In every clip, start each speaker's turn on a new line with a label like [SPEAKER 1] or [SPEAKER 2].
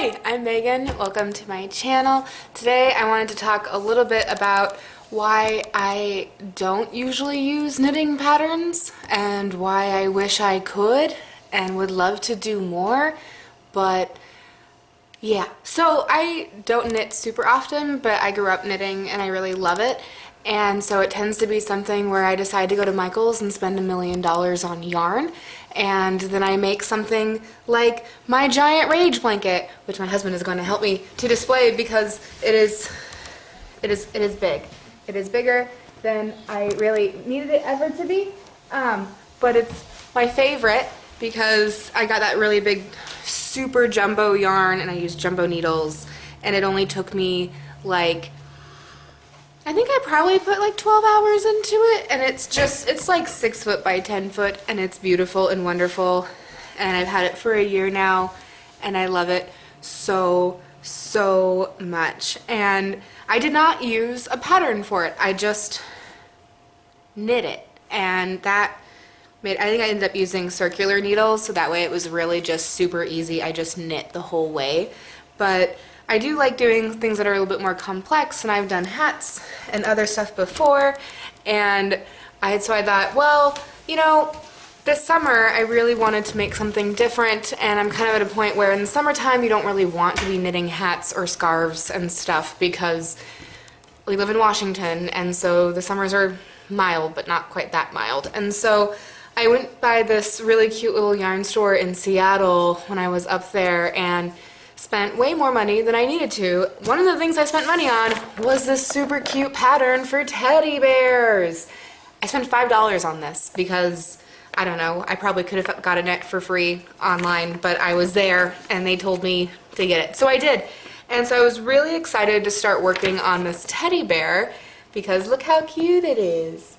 [SPEAKER 1] Hi, I'm Megan. Welcome to my channel. Today I wanted to talk a little bit about why I don't usually use knitting patterns and why I wish I could and would love to do more, but yeah. So I don't knit super often, but I grew up knitting and I really love it. And so it tends to be something where I decide to go to Michael's and spend $1 million on yarn, and then I make something like my giant rage blanket, which my husband is going to help me to display because it is big. It is bigger than I really needed it ever to be, but it's my favorite because I got that really big super jumbo yarn and I used jumbo needles, and it only took me like, I think I probably put like 12 hours into it, and it's like 6 foot by 10 foot, and it's beautiful and wonderful, and I've had it for a year now, and I love it so much. And I did not use a pattern for it. I just knit it, and that made, I think I ended up using circular needles, so that way it was really just super easy. I just knit the whole way. But I do like doing things that are a little bit more complex, and I've done hats and other stuff before, and so I thought, well, you know, this summer I really wanted to make something different, and I'm kind of at a point where in the summertime you don't really want to be knitting hats or scarves and stuff because we live in Washington, and so the summers are mild, but not quite that mild. And so I went by this really cute little yarn store in Seattle when I was up there and spent way more money than I needed to. One of the things I spent money on was this super cute pattern for teddy bears. I spent $5 on this because, I don't know, I probably could have gotten it for free online, but I was there and they told me to get it. So I did. And so I was really excited to start working on this teddy bear because look how cute it is.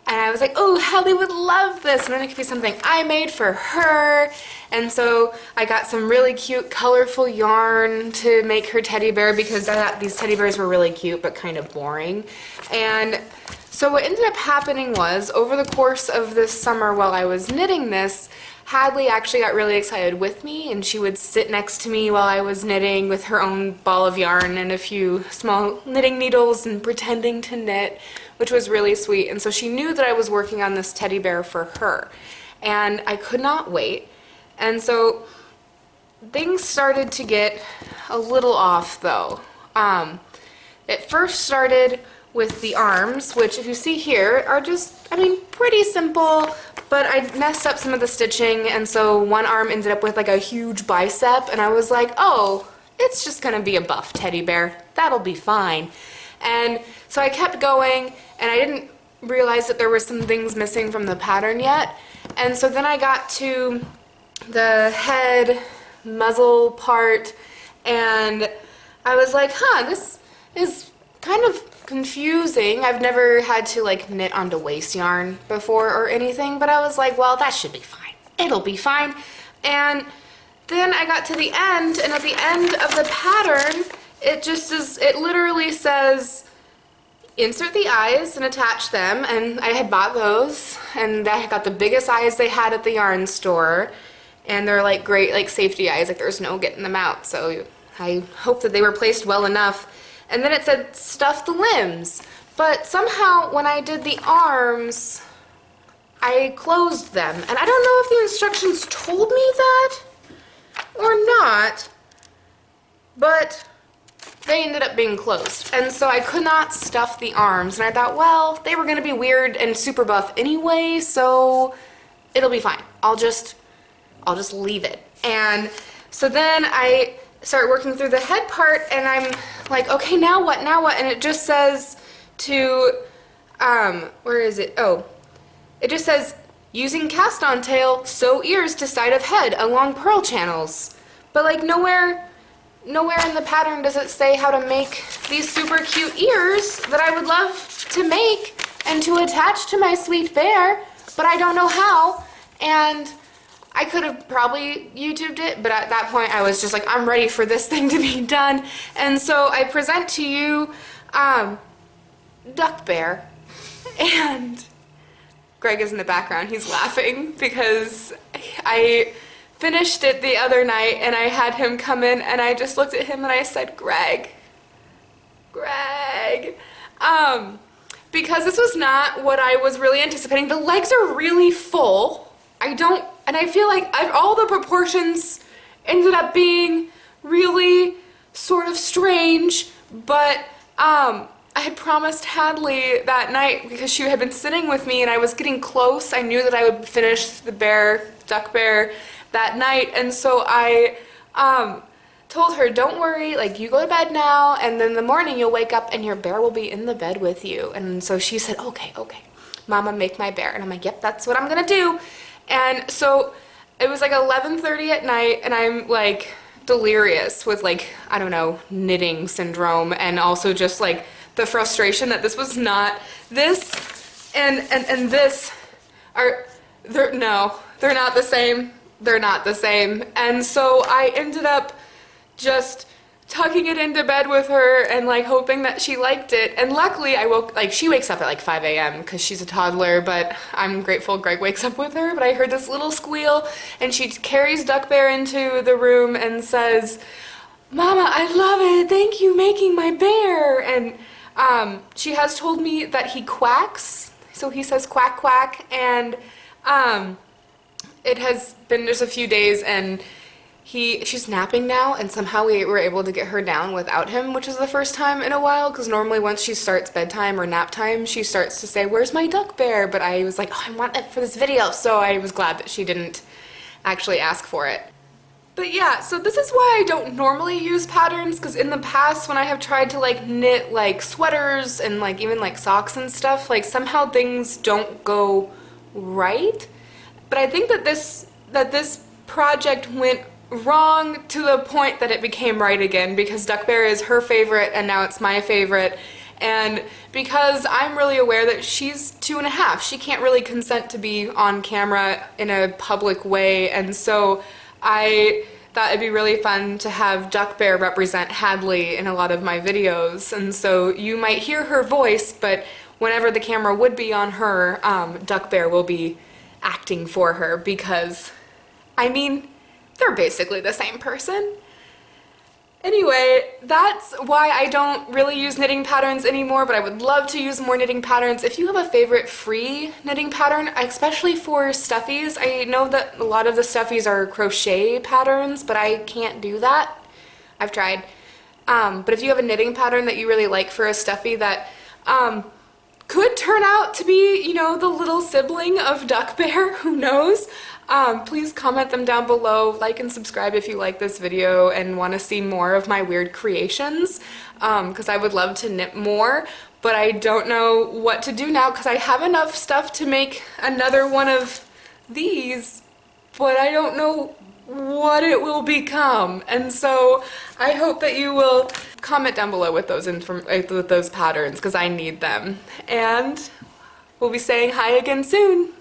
[SPEAKER 1] And I was like, oh, Hallie would love this, and then it could be something I made for her. And so I got some really cute, colorful yarn to make her teddy bear because I thought these teddy bears were really cute but kind of boring. And so what ended up happening was, over the course of this summer while I was knitting this, Hadley actually got really excited with me, and she would sit next to me while I was knitting with her own ball of yarn and a few small knitting needles and pretending to knit, which was really sweet. And so she knew that I was working on this teddy bear for her, and I could not wait. And so things started to get a little off though. It first started with the arms, which if you see here are just, I mean, pretty simple, but I messed up some of the stitching, and so one arm ended up with like a huge bicep, and I was like, oh, it's just gonna be a buff teddy bear, that'll be fine. And so I kept going, and I didn't realize that there were some things missing from the pattern yet, and so then I got to the head muzzle part, and I was like, huh, this is kind of confusing. I've never had to like knit onto waste yarn before or anything, but I was like, well, that should be fine. It'll be fine. And then I got to the end, and at the end of the pattern, it literally says, insert the eyes and attach them, and I had bought those, and I got the biggest eyes they had at the yarn store, and they're like great like safety eyes, like there's no getting them out, so I hope that they were placed well enough. And then it said stuff the limbs, but somehow when I did the arms, I closed them, and I don't know if the instructions told me that or not, but they ended up being closed, and so I could not stuff the arms, and I thought, well, they were gonna be weird and super buff anyway, so it'll be fine. I'll just leave it. And so then I start working through the head part, and I'm like, okay, now what, and it just says to, where is it? Oh, it just says, using cast on tail, sew ears to side of head along purl channels. But like nowhere in the pattern does it say how to make these super cute ears that I would love to make and to attach to my sweet bear, but I don't know how. And I could have probably YouTubed it, but at that point I was just like, I'm ready for this thing to be done. And so I present to you Duck Bear, and Greg is in the background. He's laughing because I finished it the other night and I had him come in and I just looked at him and I said, Greg, because this was not what I was really anticipating. The legs are really full. And I feel like all the proportions ended up being really sort of strange, but I had promised Hadley that night because she had been sitting with me and I was getting close. I knew that I would finish the duck bear that night, and so I told her, don't worry, like, you go to bed now and then in the morning you'll wake up and your bear will be in the bed with you. And so she said, okay, Mama, make my bear. And I'm like, yep, that's what I'm gonna do. And so it was like 11:30 at night and I'm like delirious with, like, I don't know, knitting syndrome, and also just like the frustration that this was not this and this are they're not the same. They're not the same. And so I ended up just tucking it into bed with her and like hoping that she liked it. And luckily she wakes up at like 5 a.m. because she's a toddler, but I'm grateful Greg wakes up with her. But I heard this little squeal and she carries Duck Bear into the room and says, Mama, I love it. Thank you making my bear. And she has told me that he quacks. So he says quack quack, and it has been just a few days and she's napping now, and somehow we were able to get her down without him, which is the first time in a while, because normally once she starts bedtime or nap time, she starts to say, where's my duck bear? But I was like, oh, I want it for this video, so I was glad that she didn't actually ask for it. But yeah, so this is why I don't normally use patterns, because in the past when I have tried to like knit like sweaters and like even like socks and stuff, like somehow things don't go right. But I think that this project went wrong to the point that it became right again, because Duck Bear is her favorite and now it's my favorite, and because I'm really aware that she's 2.5, she can't really consent to be on camera in a public way, and so I thought it'd be really fun to have Duck Bear represent Hadley in a lot of my videos. And so you might hear her voice, but whenever the camera would be on her, Duck Bear will be acting for her, because, I mean, they're basically the same person. Anyway, that's why I don't really use knitting patterns anymore, but I would love to use more knitting patterns. If you have a favorite free knitting pattern, especially for stuffies, I know that a lot of the stuffies are crochet patterns, but I can't do that. I've tried. But if you have a knitting pattern that you really like for a stuffy that could turn out to be, you know, the little sibling of Duck Bear, who knows? Please comment them down below, like and subscribe if you like this video and want to see more of my weird creations, because I would love to knit more, but I don't know what to do now because I have enough stuff to make another one of these, but I don't know what it will become. And so I hope that you will comment down below with those patterns, because I need them. And we'll be saying hi again soon.